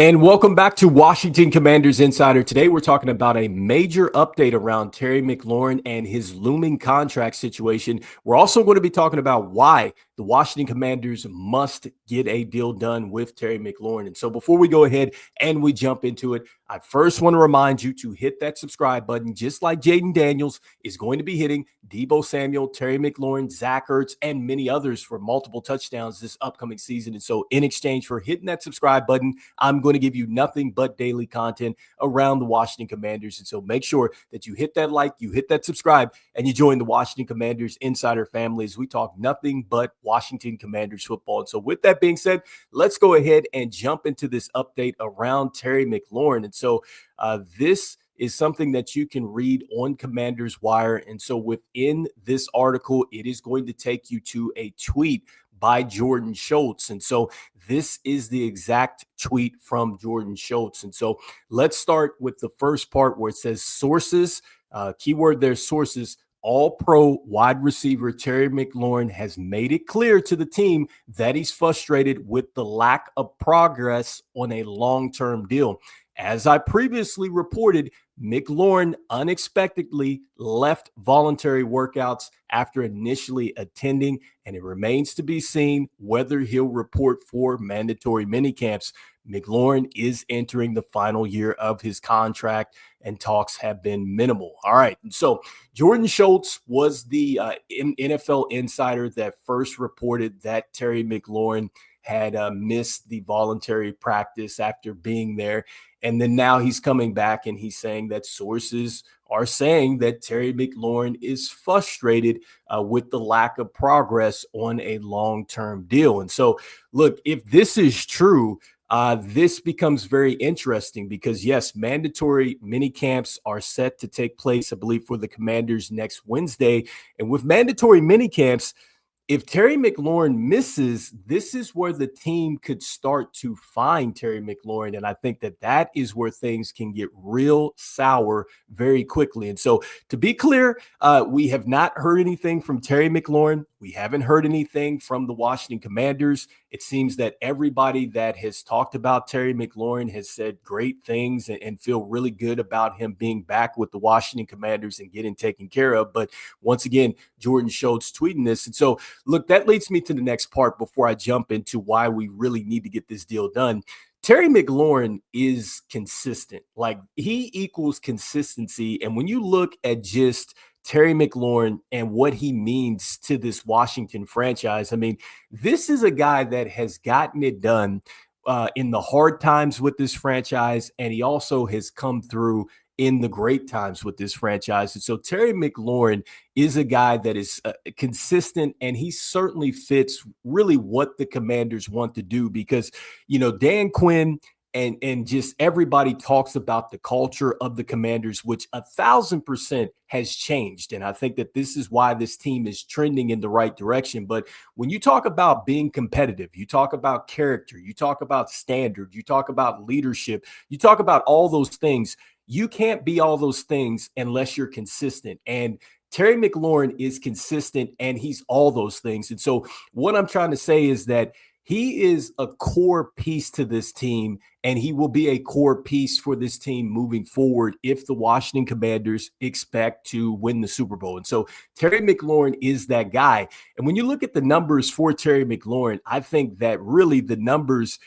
And welcome back to Washington Commanders Insider. Today, we're talking about a major update around Terry McLaurin and his looming contract situation. We're also going to be talking about why the Washington Commanders must get a deal done with Terry McLaurin. And so before we go ahead and we jump into it, I first want to remind you to hit that subscribe button, just like Jaden Daniels is going to be hitting Deebo Samuel, Terry McLaurin, Zach Ertz, and many others for multiple touchdowns this upcoming season. And so in exchange for hitting that subscribe button, I'm going to give you nothing but daily content around the Washington Commanders. And so make sure that you hit that like, you hit that subscribe, and you join the Washington Commanders Insider family as we talk nothing but Washington Commanders football. And so with that being said, let's go ahead and jump into this update around Terry McLaurin. And so this is something that you can read on Commanders Wire. And so within this article, it is going to take you to a tweet by Jordan Schultz. And so this is the exact tweet from Jordan Schultz. And so let's start with the first part where it says sources, keyword there, sources. All-Pro wide receiver Terry McLaurin has made it clear to the team that he's frustrated with the lack of progress on a long-term deal. As I previously reported, McLaurin unexpectedly left voluntary workouts after initially attending, and it remains to be seen whether he'll report for mandatory minicamps. McLaurin is entering the final year of his contract, and talks have been minimal. All right, and so Jordan Schultz was the NFL insider that first reported that Terry McLaurin had missed the voluntary practice after being there. And then now he's coming back and he's saying that sources are saying that Terry McLaurin is frustrated with the lack of progress on a long-term deal. And so, look, if this is true, this becomes very interesting because, yes, mandatory mini camps are set to take place, I believe, for the Commanders next Wednesday. And with mandatory mini camps, if Terry McLaurin misses, this is where the team could start to find Terry McLaurin. And I think that that is where things can get real sour very quickly. And so to be clear, we have not heard anything from Terry McLaurin. We haven't heard anything from the Washington Commanders. It seems that everybody that has talked about Terry McLaurin has said great things and feel really good about him being back with the Washington Commanders and getting taken care of. But once again, Jordan Schultz tweeting this. And so, look, that leads me to the next part before I jump into why we really need to get this deal done. Terry McLaurin is consistent. Like, he equals consistency. And when you look at just Terry McLaurin and what he means to this Washington franchise, I mean, this is a guy that has gotten it done in the hard times with this franchise, and he also has come through in the great times with this franchise. And so Terry McLaurin is a guy that is consistent, and he certainly fits really what the Commanders want to do because, you know, Dan Quinn and just everybody talks about the culture of the Commanders, which 1,000% has changed. And I think that this is why this team is trending in the right direction. But when you talk about being competitive, you talk about character, you talk about standard, you talk about leadership, you talk about all those things. You can't be all those things unless you're consistent. And Terry McLaurin is consistent, and he's all those things. And so what I'm trying to say is that he is a core piece to this team, and he will be a core piece for this team moving forward if the Washington Commanders expect to win the Super Bowl. And so Terry McLaurin is that guy. And when you look at the numbers for Terry McLaurin, I think that really the numbers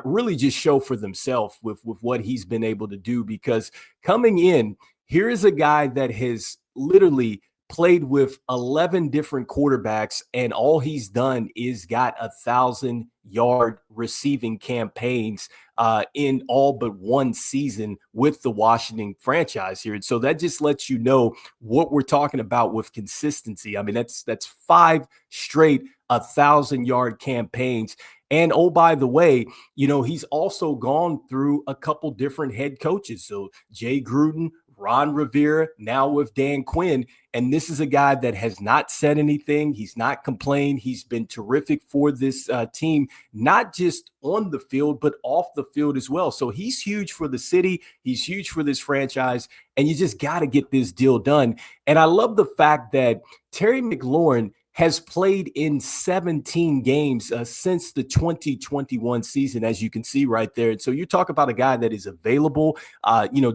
really just show for themselves with what he's been able to do, because coming in, here is a guy that has literally played with 11 different quarterbacks, and all he's done is got 1,000-yard receiving campaigns in all but one season with the Washington franchise here. And so that just lets you know what we're talking about with consistency. I mean, that's 5 straight 1,000-yard campaigns. And oh, by the way, you know, he's also gone through a couple different head coaches. So Jay Gruden, Ron Rivera, now with Dan Quinn. And this is a guy that has not said anything. He's not complained. He's been terrific for this team, not just on the field, but off the field as well. So he's huge for the city. He's huge for this franchise. And you just got to get this deal done. And I love the fact that Terry McLaurin has played in 17 games since the 2021 season, as you can see right there. And so you talk about a guy that is available,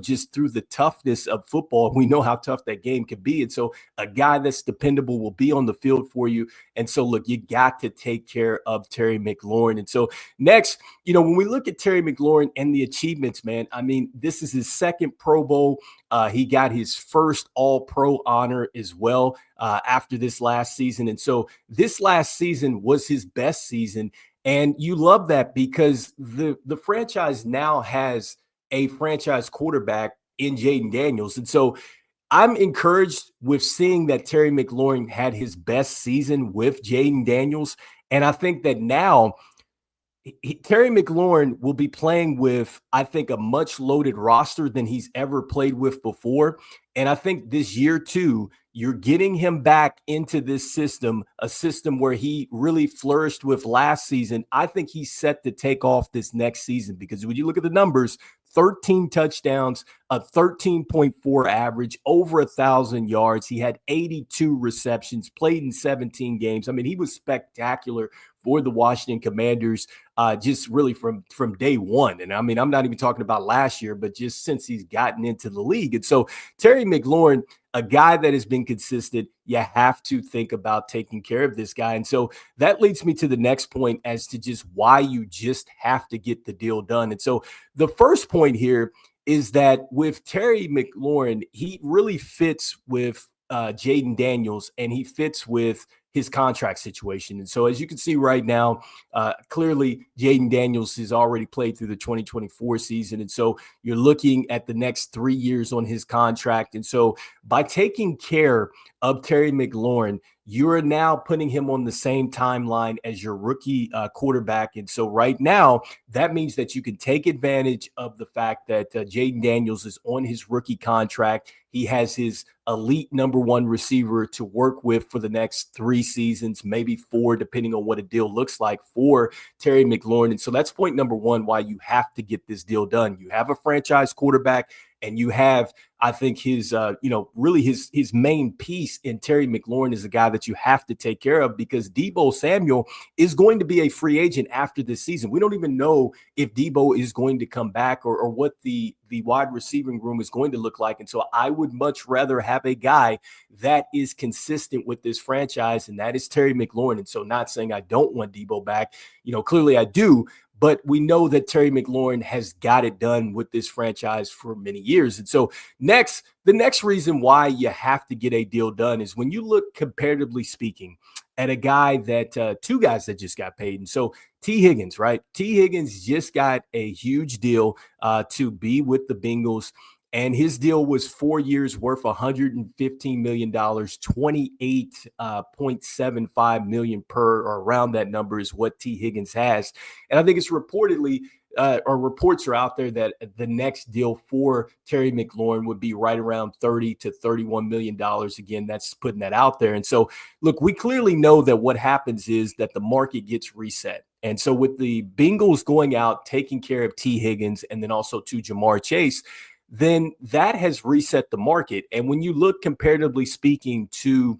just through the toughness of football. We know how tough that game can be. And so a guy that's dependable will be on the field for you. And so, look, you got to take care of Terry McLaurin. And so next, when we look at Terry McLaurin and the achievements, man, I mean, this is his second Pro Bowl. He got his first All-Pro honor as well after this last season. And so this last season was his best season. And you love that because the franchise now has a franchise quarterback in Jaden Daniels. And so I'm encouraged with seeing that Terry McLaurin had his best season with Jaden Daniels. And I think that now Terry McLaurin will be playing with, I think, a much loaded roster than he's ever played with before. And I think this year, too, you're getting him back into this system, a system where he really flourished with last season. I think he's set to take off this next season because when you look at the numbers, 13 touchdowns, a 13.4 average, over 1,000 yards. He had 82 receptions, played in 17 games. I mean, he was spectacular for the Washington Commanders just really from day one. And I mean, I'm not even talking about last year, but just since he's gotten into the league. And so Terry McLaurin, a guy that has been consistent, you have to think about taking care of this guy. And so that leads me to the next point as to just why you just have to get the deal done. And so the first point here is that with Terry McLaurin, he really fits with Jaden Daniels, and he fits with his contract situation. And so as you can see right now, clearly Jaden Daniels has already played through the 2024 season. And so you're looking at the next 3 years on his contract. And so by taking care of Terry McLaurin, you're now putting him on the same timeline as your rookie quarterback. And so right now, that means that you can take advantage of the fact that Jaden Daniels is on his rookie contract. He has his elite number one receiver to work with for the next 3 seasons, maybe 4, depending on what a deal looks like for Terry McLaurin. And so that's point number one, why you have to get this deal done. You have a franchise quarterback, and you have, I think, his, really his main piece in Terry McLaurin is a guy that you have to take care of because Deebo Samuel is going to be a free agent after this season. We don't even know if Deebo is going to come back or what the wide receiving room is going to look like. And so I would much rather have a guy that is consistent with this franchise, and that is Terry McLaurin. And so not saying I don't want Deebo back, clearly I do. But we know that Terry McLaurin has got it done with this franchise for many years. And so the next reason why you have to get a deal done is when you look comparatively speaking at a guy that 2 guys that just got paid. And so T. Higgins, right? T. Higgins just got a huge deal to be with the Bengals. And his deal was 4 years worth $115 million, $28.75 million per, or around that number is what T. Higgins has. And I think it's reportedly, or reports are out there that the next deal for Terry McLaurin would be right around $30 to $31 million. Again, that's putting that out there. And so, look, we clearly know that what happens is that the market gets reset. And so with the Bengals going out, taking care of T. Higgins, and then also to Jamar Chase, then that has reset the market. And when you look comparatively speaking to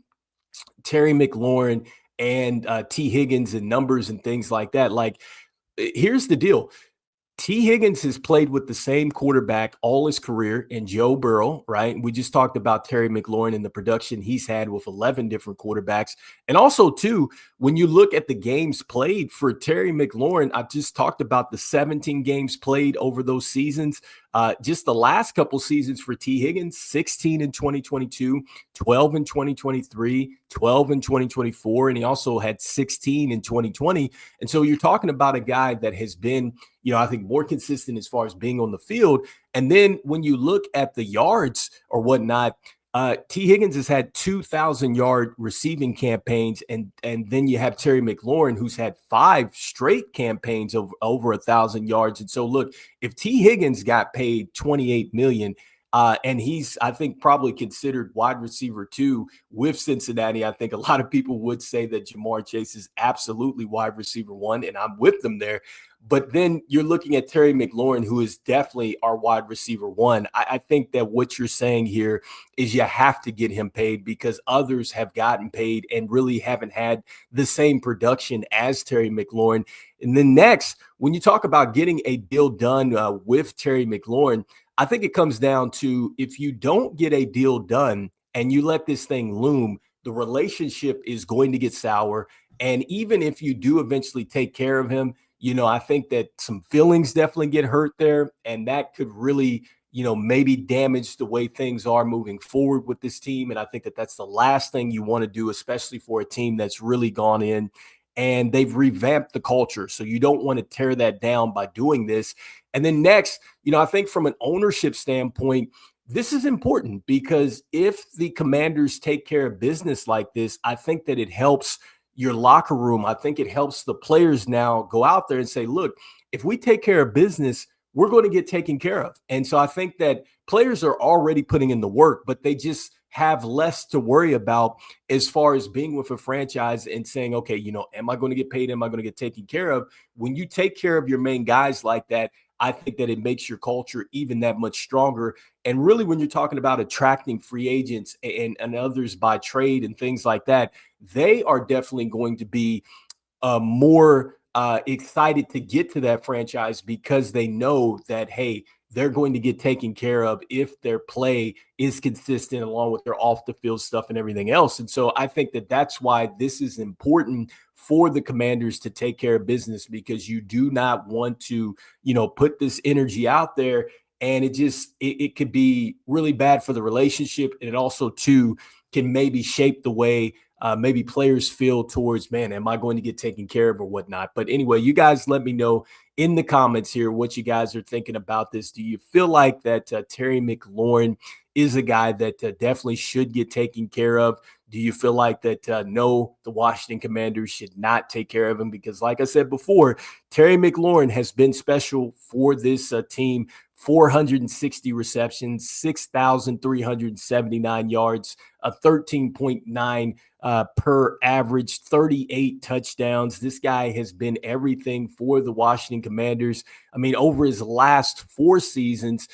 Terry McLaurin and T. Higgins and numbers and things like that, like here's the deal. T. Higgins has played with the same quarterback all his career in Joe Burrow, right? We just talked about Terry McLaurin and the production he's had with 11 different quarterbacks. And also, too, when you look at the games played for Terry McLaurin, I just talked about the 17 games played over those seasons. Just the last couple seasons for T. Higgins, 16 in 2022, 12 in 2023, 12 in 2024, and he also had 16 in 2020. And so you're talking about a guy that has been, I think more consistent as far as being on the field. And then when you look at the yards or whatnot, T. Higgins has had 2,000-yard receiving campaigns, and then you have Terry McLaurin, who's had 5 straight campaigns of over 1,000 yards. And so, look, if T. Higgins got paid $28 million, And he's, I think, probably considered wide receiver two with Cincinnati. I think a lot of people would say that Jamar Chase is absolutely wide receiver one, and I'm with them there. But then you're looking at Terry McLaurin, who is definitely our wide receiver one. I think that what you're saying here is you have to get him paid because others have gotten paid and really haven't had the same production as Terry McLaurin. And then next, when you talk about getting a deal done with Terry McLaurin, I think it comes down to if you don't get a deal done and you let this thing loom, the relationship is going to get sour. And even if you do eventually take care of him, I think that some feelings definitely get hurt there. And that could really, maybe damage the way things are moving forward with this team. And I think that that's the last thing you want to do, especially for a team that's really gone in and they've revamped the culture. So you don't want to tear that down by doing this. And then next, I think from an ownership standpoint, this is important because if the Commanders take care of business like this, I think that it helps your locker room. I think it helps the players now go out there and say, look, if we take care of business, we're going to get taken care of. And so I think that players are already putting in the work, but they just have less to worry about as far as being with a franchise and saying, okay, am I going to get paid? Am I going to get taken care of? When you take care of your main guys like that, I think that it makes your culture even that much stronger. And really, when you're talking about attracting free agents and others by trade and things like that, they are definitely going to be more excited to get to that franchise because they know that, hey, they're going to get taken care of if their play is consistent along with their off the field stuff and everything else. And so I think that that's why this is important for the Commanders to take care of business, because you do not want to, put this energy out there and it could be really bad for the relationship. And it also too can maybe shape the way maybe players feel towards, man, am I going to get taken care of or whatnot? But anyway, you guys let me know in the comments here what you guys are thinking about this. Do you feel like that Terry McLaurin is a guy that definitely should get taken care of? Do you feel like that, no, the Washington Commanders should not take care of him? Because like I said before, Terry McLaurin has been special for this team. 460 receptions, 6,379 yards, a 13.9 per average, 38 touchdowns. This guy has been everything for the Washington Commanders. I mean, over his last 4 seasons,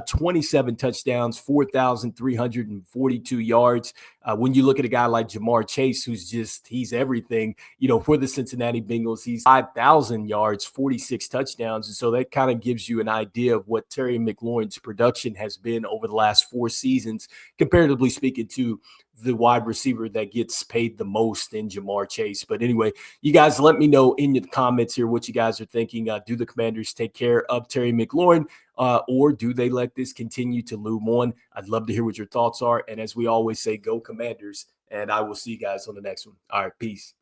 27 touchdowns, 4,342 yards. When you look at a guy like Jamar Chase, he's everything, for the Cincinnati Bengals, he's 5,000 yards, 46 touchdowns. And so that kind of gives you an idea of what Terry McLaurin's production has been over the last 4 seasons, comparatively speaking to the wide receiver that gets paid the most in Jamar Chase. But anyway, you guys let me know in the comments here what you guys are thinking. Do the Commanders take care of Terry McLaurin or do they let this continue to loom on? I'd love to hear what your thoughts are. And as we always say, go Commanders. And I will see you guys on the next one. All right, peace.